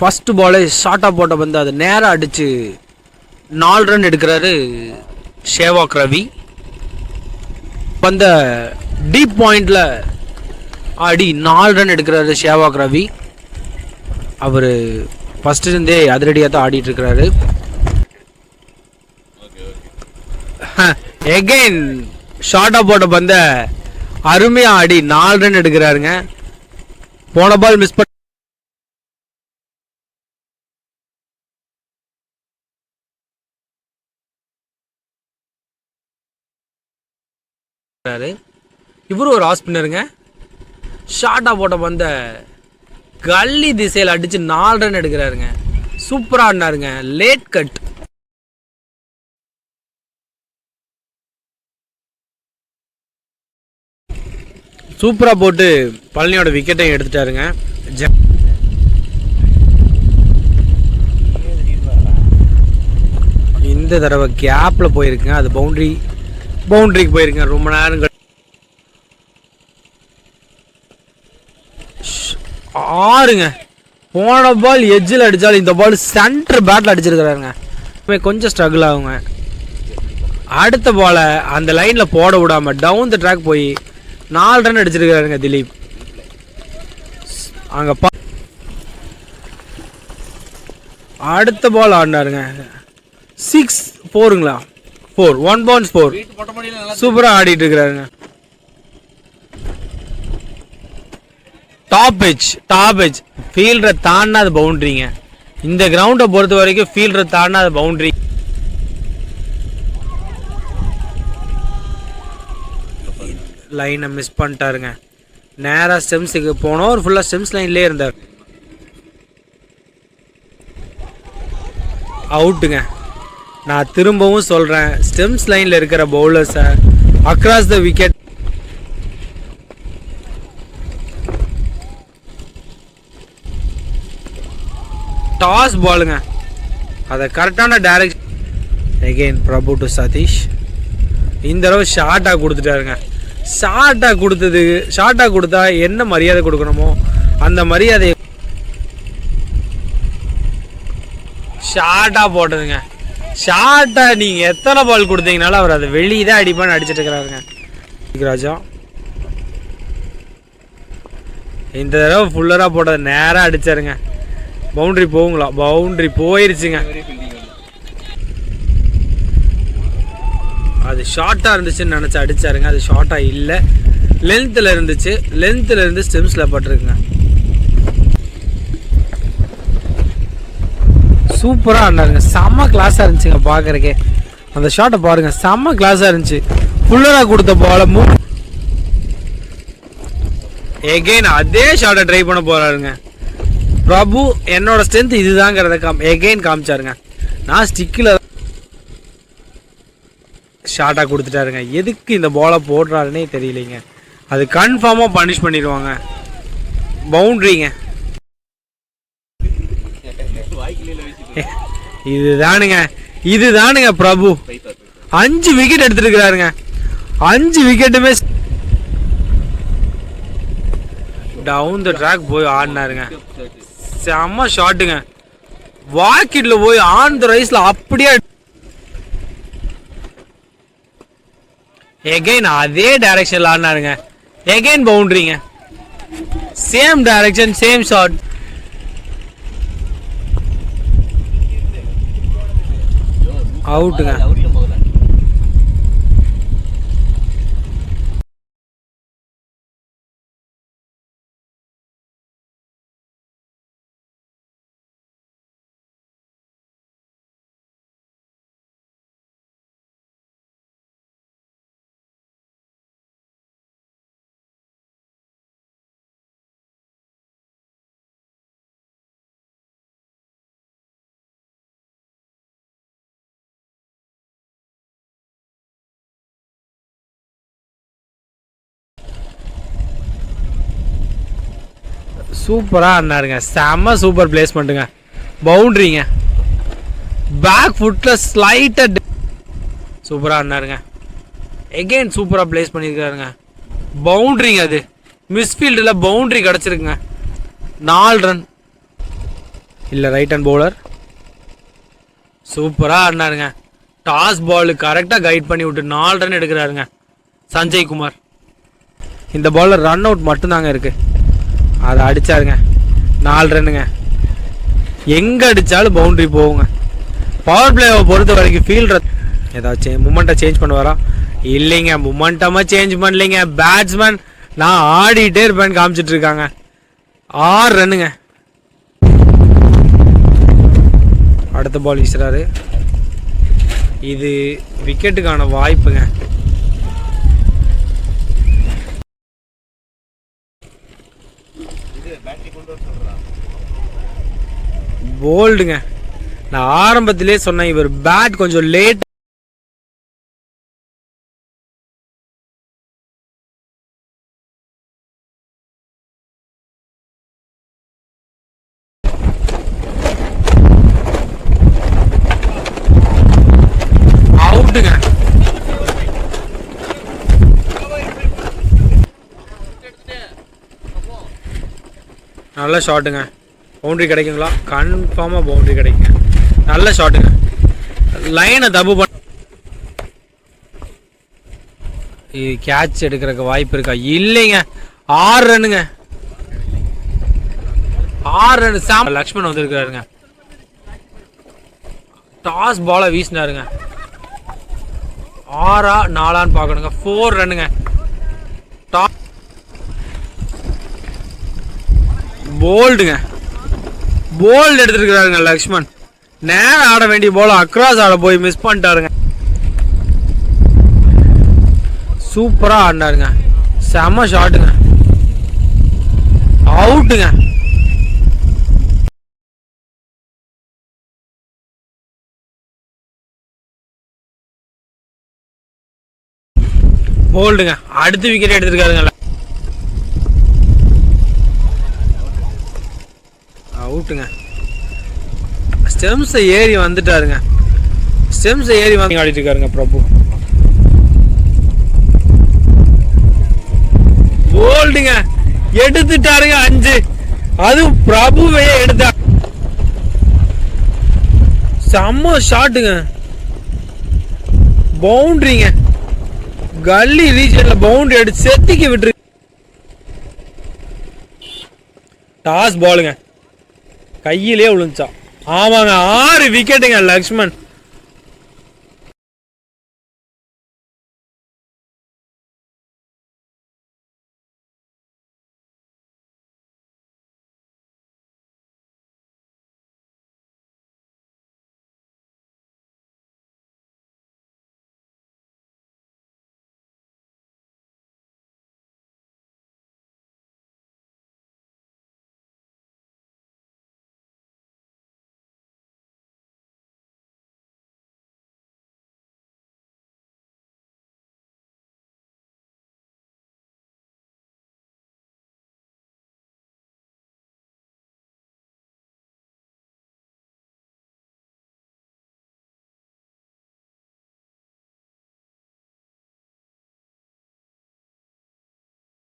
First பாலே ஷார்ட்டாக போட்ட வந்து அதை நேராக அடித்து 4 ரன் எடுக்கிறாரு ஷேவாக் ரவி. அந்த டீப் பாயிண்டில் ஆடி 4 ரன் எடுக்கிறாரு ஷேவாக் ரவி. அவர் ஃபஸ்ட்டுலேருந்தே அதிரடியாக தான் ஆடிட்டுருக்கிறாரு. எகெயின் ஷார்ட்டாக போட்ட பந்த அருமையாக ஆடி 4 ரன் எடுக்கிறாருங்க. போன பால் மிஸ் பண்ண இவரும் ஒரு ஆஃப் ஸ்பின்னருங்க. ஷார்ட்டாக போட்ட பந்த கல்லி திசையில் அடிச்சு 4 ரன் எடுக்கிறாருங்க. சூப்பராக ஆடினாருங்க. Late cut. சூப்பராக போட்டு பழனியோட விக்கெட்டையும் எடுத்துட்டாருங்க. இந்த தடவை கேப்பில் போயிருக்குங்க. அது பவுண்டரிக்கு போயிருங்க. ரொம்ப நேரம் ஆறுங்க. போன பால் எட்ஜில் அடித்தாலும் இந்த பால் சென்டர் பேட்டில் அடிச்சிருக்கிறாருங்க. கொஞ்சம் ஸ்ட்ரகிள் ஆகுங்க. அடுத்த பாலை அந்த லைனில் போட விடாமல் டவுன் த ட்ராக் போய் 4 ரன் அடிச்சிருக்கிறாருங்க திலீப். அங்கே அடுத்த பால் ஆடினாருங்க. 6-4ங்களா? 4 1 பவுன்ஸ் 4. சூப்பராக ஆடிட்டு இருக்கிறாருங்க. டாப் எட்ஜ் ஃபீல்டரை தாண்டாத பவுண்டரிங்க. இந்த கிரவுண்டை பொறுத்த வரைக்கும் ஃபீல்டரை தாண்டாத பவுண்டரி. லைனை மிஸ் பண்ணிட்டாருங்க. நேராக ஸ்டெம்ஸுக்கு போனோம். ஒரு ஃபுல்லாக ஸ்டெம்ஸ் லைன்லேயே இருந்தார். அவுட்டுங்க. நான் திரும்பவும் சொல்கிறேன், ஸ்டெம்ஸ் லைனில் இருக்கிற பவுலர்ஸை அக்ராஸ் த விக்கெட் டாஸ் பாலுங்க. அதை கரெக்டான direction. Again Prabhu to Satish. இந்த தடவை ஷார்ட்டாக கொடுத்துட்டாருங்க. ஷார்ட்டாக கொடுத்தா என்ன மரியாதை கொடுக்கணுமோ அந்த மரியாதையை ஷார்ட்டாக போட்டதுங்க. ஷார்ட்டாக நீங்கள் எத்தனை பால் கொடுத்தீங்கனாலும் அவர் அதை வெளியே தான் அடிப்பான்னு அடிச்சிட்டு இருக்கிறாருங்க ராஜா. இந்த தடவை ஃபுல்லராக போட்டதை நேராக அடிச்சாருங்க. பவுண்டரி போகுங்களா? பவுண்டரி போயிருச்சுங்க. அது ஷார்ட்டாக இருந்துச்சுன்னு நினச்சி அடித்தாருங்க. அது ஷார்ட்டாக இல்லை, லென்த்தில் இருந்துச்சு. லென்த்தில் இருந்து ஸ்டெம்ஸில் பட்டிருக்குங்க. சூப்பராக ஆடினாருங்க. செம்ம கிளாஸாக இருந்துச்சுங்க பார்க்குறக்கே. அந்த ஷார்ட்டை பாருங்கள், செம்ம கிளாஸாக இருந்துச்சு. ஃபுல்லராக கொடுத்த போல எகெயின் அதே ஷார்ட்டை ட்ரை பண்ண போகிறாருங்க பிரபு. என்னோட ஸ்ட்ரென்த் இதுதாங்கிறத எகெயின் காமிச்சாருங்க. நான் ஸ்டிக்கில் ஷார்ட்டாக கொடுத்துட்டாருங்க. எதுக்கு இந்த பாலை போடுறாருன்னே தெரியலைங்க. அது கன்ஃபார்மாக பனிஷ் பண்ணிடுவாங்க. பவுண்ட்ரிங்க. இதுதானுங்க பிரபு 5 விக்கெட் எடுத்துருக்கிறாருங்க. 5 விக்கெட்டுமே டவுன் த ட்ராக் போய் ஆடினாருங்க. செம்ம ஷாட்டுங்க. வாக்கெட்ல போய் ஆன் த ரைஸ்ல அப்படியே எகைன் அதே டைரக்ஷன்ல ஆடினாருங்க. எகைன் பவுண்டரிங்க. Same direction, same shot. அவுட்டுங்க. சூப்பராக ஆடினாருங்க. செம்ம சூப்பர் பிளேஸ்மெண்ட்டுங்க. பவுண்ட்ரிங்க. பேக் ஃபுட்டில் ஸ்லைட்டாக சூப்பராக ஆடினாருங்க. எகெயின் சூப்பராக பிளேஸ் பண்ணியிருக்காருங்க. பவுண்ட்ரிங்க. அது மிஸ்ஃபீல்டில் பவுண்ட்ரி கிடச்சிருக்குங்க. 4 ரன். இல்லை ரைட் ஹேண்ட் பவுலர். சூப்பராக ஆடினாருங்க. டாஸ் பால் கரெக்டாக கைட் பண்ணி விட்டு 4 ரன் எடுக்கிறாருங்க சஞ்சய் குமார். இந்த பாலர் ரன் அவுட் மட்டும்தாங்க இருக்குது, அதை அடித்தாருங்க 4 ரன்னுங்க. எங்கே அடித்தாலும் பவுண்ட்ரி போகுங்க. பவர் பிளேவை பொறுத்த வரைக்கும் ஃபீல்டர் ஏதாச்சும் மூமெண்ட்டை சேஞ்ச் பண்ணுவாரா? இல்லைங்க, மூமெண்டமாக சேஞ்ச் பண்ணலைங்க. பேட்ஸ்மேன் நான் ஆடிட்டே இருப்பேன்னு காமிச்சிட்டு இருக்காங்க. 6 ரன்னுங்க. அடுத்த பால் வீசுறாரு. இது விக்கெட்டுக்கான வாய்ப்புங்க. போல்டுங்க. நான் ஆரம்பத்திலே சொன்னேன் இவர் பேட் கொஞ்சம் லேட். அவுட்டுங்க. நல்ல ஷாட்டுங்க. பவுண்ட்ரி கிடைக்குங்களா? கன்ஃபார்மாக பவுண்ட்ரி கிடைக்குங்க. நல்ல ஷாட்டுங்க. லைனை தப்பு பண்ண கேட்ச் எடுக்கிறதுக்கு வாய்ப்பு இருக்கா? இல்லைங்க. 6 ரன்னுங்க. 6 ரன். சாம் லக்ஷ்மண் வந்திருக்கிறாருங்க. டாஸ் பாலை வீசினாருங்க. 6ஆ 4ஆன்னு பார்க்கணுங்க. 4 ரன்னுங்க. போல்டுங்க. போல்டு எடுத்துருக்கிறாருங்க லக்ஷ்மண். நேரம் ஆட வேண்டிய போல அக்ராஸ் ஆட போய் மிஸ் பண்ணிட்டாருங்க. சூப்பராக ஆடினாருங்க. செம்ம ஷாட்டுங்க. அவுட்டுங்க. போல்டுங்க. அடுத்த விக்கெட் எடுத்துருக்காருங்க. அவுட்டுங்க. ஸ்டெம்ஸை ஏறி வந்துட்டாருங்க. ஸ்டெம்ஸை ஏறி வந்து ஆடிட்டு இருக்காருங்க பிரபு. போல்டுங்க. எடுத்துட்டாருங்க 5. அதுவும் பிரபுவையே எடுத்தா. செம்ம ஷாட்டுங்க. பவுண்டரிங்க. கல்லி ரீஜன்ல பவுண்டரி அடிச்சு செத்திக்கு விட்டுரு. டாஸ் பாலுங்க. கையிலே விழுந்துச்சா? ஆமாங்க. 6 விக்கெட்டுங்க லக்ஷ்மண்.